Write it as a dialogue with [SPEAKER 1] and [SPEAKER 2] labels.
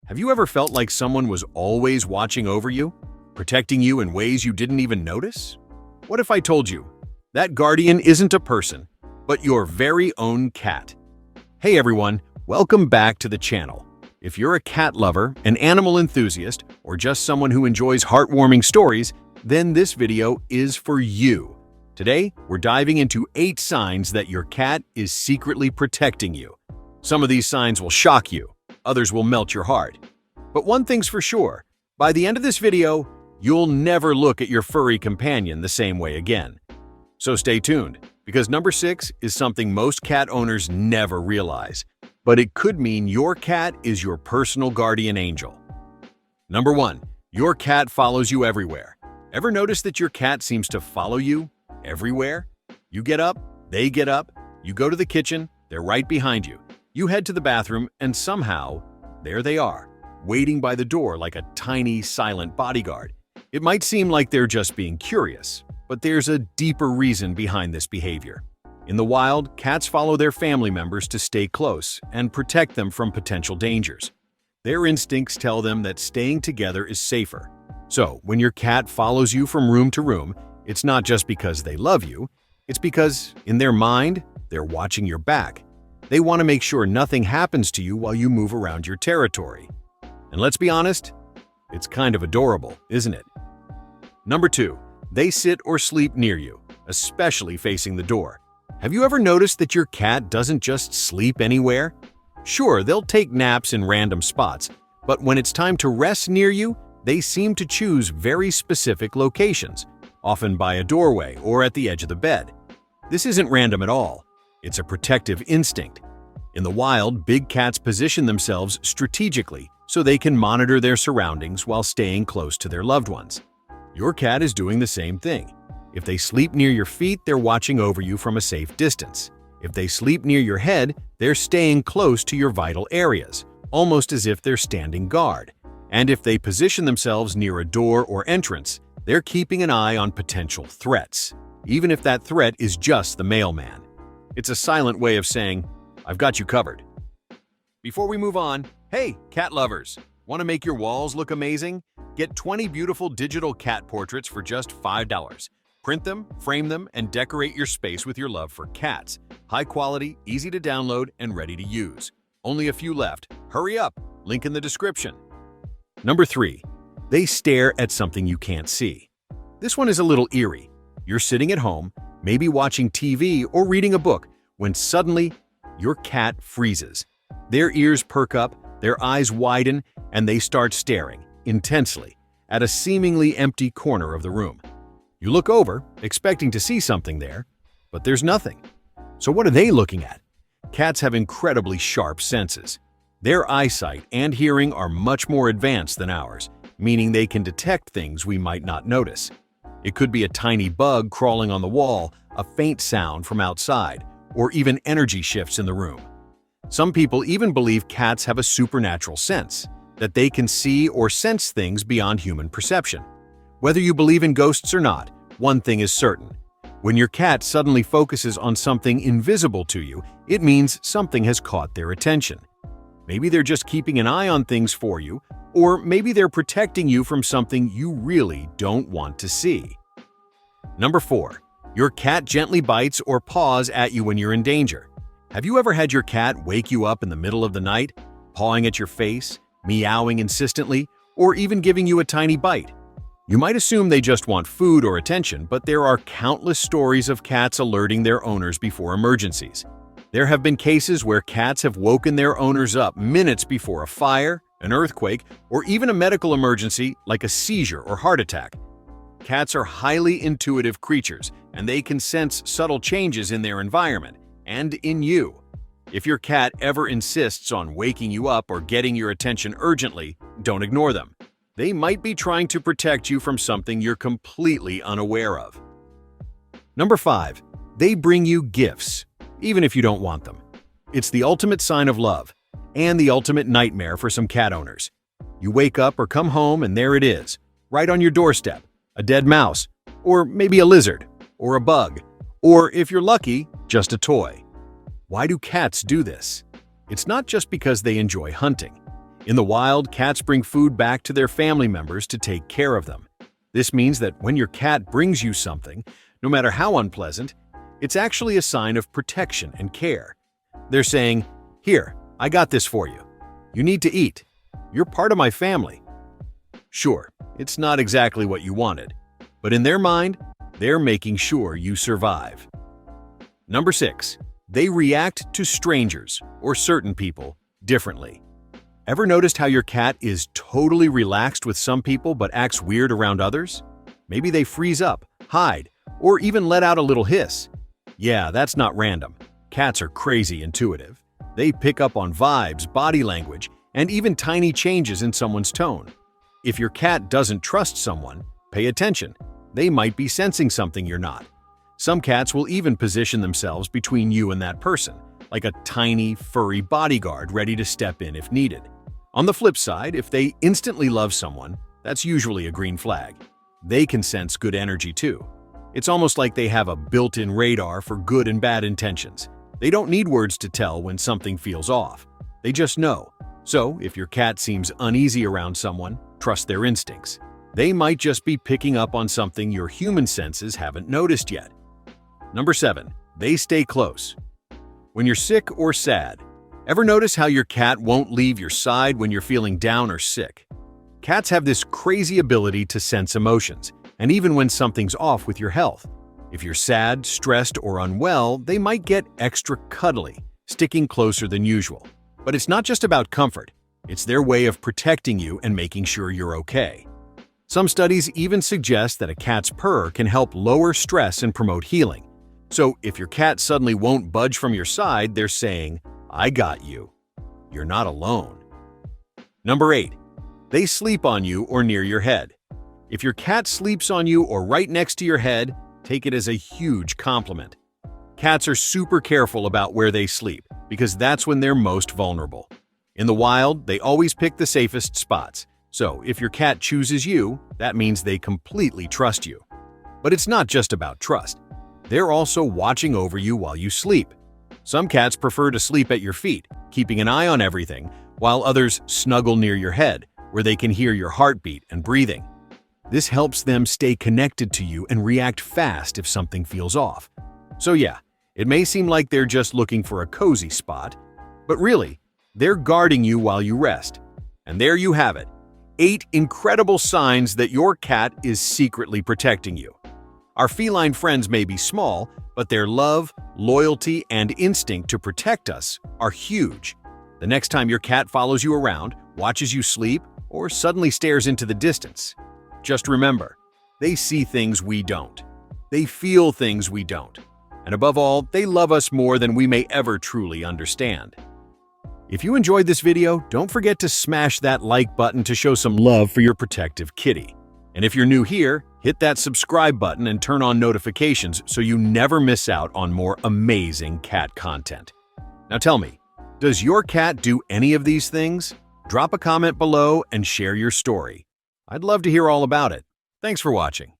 [SPEAKER 1] Have you ever felt like someone was always watching over you, protecting you in ways you didn't even notice? What if I told you that guardian isn't a person, but your very own cat? Hey everyone, welcome back to the channel. If you're a cat lover, an animal enthusiast, or just someone who enjoys heartwarming stories, then this video is for you. Today, we're diving into 8 signs that your cat is secretly protecting you. Some of these signs will shock you, others will melt your heart. But one thing's for sure, by the end of this video, you'll never look at your furry companion the same way again. So stay tuned, because number 6 is something most cat owners never realize, but it could mean your cat is your personal guardian angel. Number 1, your cat follows you everywhere. Ever notice that your cat seems to follow you everywhere? You get up, they get up, you go to the kitchen, they're right behind you. You head to the bathroom, and somehow, there they are, waiting by the door like a tiny, silent bodyguard. It might seem like they're just being curious, but there's a deeper reason behind this behavior. In the wild, cats follow their family members to stay close and protect them from potential dangers. Their instincts tell them that staying together is safer. So, when your cat follows you from room to room, it's not just because they love you, it's because, in their mind, they're watching your back. They want to make sure nothing happens to you while you move around your territory. And let's be honest, it's kind of adorable, isn't it? Number 2, they sit or sleep near you, especially facing the door. Have you ever noticed that your cat doesn't just sleep anywhere? Sure, they'll take naps in random spots, but when it's time to rest near you, they seem to choose very specific locations, often by a doorway or at the edge of the bed. This isn't random at all. It's a protective instinct. In the wild, big cats position themselves strategically so they can monitor their surroundings while staying close to their loved ones. Your cat is doing the same thing. If they sleep near your feet, they're watching over you from a safe distance. If they sleep near your head, they're staying close to your vital areas, almost as if they're standing guard. And if they position themselves near a door or entrance, they're keeping an eye on potential threats, even if that threat is just the mailman. It's a silent way of saying, I've got you covered. Before we move on, hey, cat lovers! Want to make your walls look amazing? Get 20 beautiful digital cat portraits for just $5. Print them, frame them, and decorate your space with your love for cats. High quality, easy to download, and ready to use. Only a few left. Hurry up! Link in the description. Number 3, they stare at something you can't see. This one is a little eerie. You're sitting at home, maybe watching TV or reading a book, when suddenly your cat freezes. Their ears perk up, their eyes widen, and they start staring, intensely, at a seemingly empty corner of the room. You look over, expecting to see something there, but there's nothing. So what are they looking at? Cats have incredibly sharp senses. Their eyesight and hearing are much more advanced than ours, meaning they can detect things we might not notice. It could be a tiny bug crawling on the wall, a faint sound from outside, or even energy shifts in the room. Some people even believe cats have a supernatural sense, that they can see or sense things beyond human perception. Whether you believe in ghosts or not, one thing is certain. When your cat suddenly focuses on something invisible to you, it means something has caught their attention. Maybe they're just keeping an eye on things for you, or maybe they're protecting you from something you really don't want to see. Number 4, your cat gently bites or paws at you when you're in danger. Have you ever had your cat wake you up in the middle of the night, pawing at your face, meowing insistently, or even giving you a tiny bite? You might assume they just want food or attention, but there are countless stories of cats alerting their owners before emergencies. There have been cases where cats have woken their owners up minutes before a fire, an earthquake, or even a medical emergency like a seizure or heart attack. Cats are highly intuitive creatures, and they can sense subtle changes in their environment and in you. If your cat ever insists on waking you up or getting your attention urgently, don't ignore them. They might be trying to protect you from something you're completely unaware of. Number 5, they bring you gifts, even if you don't want them. It's the ultimate sign of love, and the ultimate nightmare for some cat owners. You wake up or come home and there it is, right on your doorstep, a dead mouse, or maybe a lizard, or a bug, or if you're lucky, just a toy. Why do cats do this? It's not just because they enjoy hunting. In the wild, cats bring food back to their family members to take care of them. This means that when your cat brings you something, no matter how unpleasant, it's actually a sign of protection and care. They're saying, "Here, I got this for you. You need to eat. You're part of my family." Sure, it's not exactly what you wanted, but in their mind, they're making sure you survive. Number 6. They react to strangers, or certain people, differently. Ever noticed how your cat is totally relaxed with some people but acts weird around others? Maybe they freeze up, hide, or even let out a little hiss. Yeah, that's not random. Cats are crazy intuitive. They pick up on vibes, body language, and even tiny changes in someone's tone. If your cat doesn't trust someone, pay attention. They might be sensing something you're not. Some cats will even position themselves between you and that person, like a tiny, furry bodyguard ready to step in if needed. On the flip side, if they instantly love someone, that's usually a green flag. They can sense good energy too. It's almost like they have a built-in radar for good and bad intentions. They don't need words to tell when something feels off. They just know. So, if your cat seems uneasy around someone, trust their instincts. They might just be picking up on something your human senses haven't noticed yet. Number 7. They stay close. When you're sick or sad, ever notice how your cat won't leave your side when you're feeling down or sick? Cats have this crazy ability to sense emotions, and even when something's off with your health. If you're sad, stressed, or unwell, they might get extra cuddly, sticking closer than usual. But it's not just about comfort. It's their way of protecting you and making sure you're okay. Some studies even suggest that a cat's purr can help lower stress and promote healing. So if your cat suddenly won't budge from your side, they're saying, "I got you. You're not alone." Number 8. They sleep on you or near your head. If your cat sleeps on you or right next to your head, take it as a huge compliment. Cats are super careful about where they sleep because that's when they're most vulnerable. In the wild, they always pick the safest spots. So if your cat chooses you, that means they completely trust you. But it's not just about trust. They're also watching over you while you sleep. Some cats prefer to sleep at your feet, keeping an eye on everything, while others snuggle near your head, where they can hear your heartbeat and breathing. This helps them stay connected to you and react fast if something feels off. So yeah, it may seem like they're just looking for a cozy spot, but really, they're guarding you while you rest. And there you have it, 8 incredible signs that your cat is secretly protecting you. Our feline friends may be small, but their love, loyalty, and instinct to protect us are huge. The next time your cat follows you around, watches you sleep, or suddenly stares into the distance, just remember, they see things we don't. They feel things we don't. And above all, they love us more than we may ever truly understand. If you enjoyed this video, don't forget to smash that like button to show some love for your protective kitty. And if you're new here, hit that subscribe button and turn on notifications so you never miss out on more amazing cat content. Now tell me, does your cat do any of these things? Drop a comment below and share your story. I'd love to hear all about it. Thanks for watching.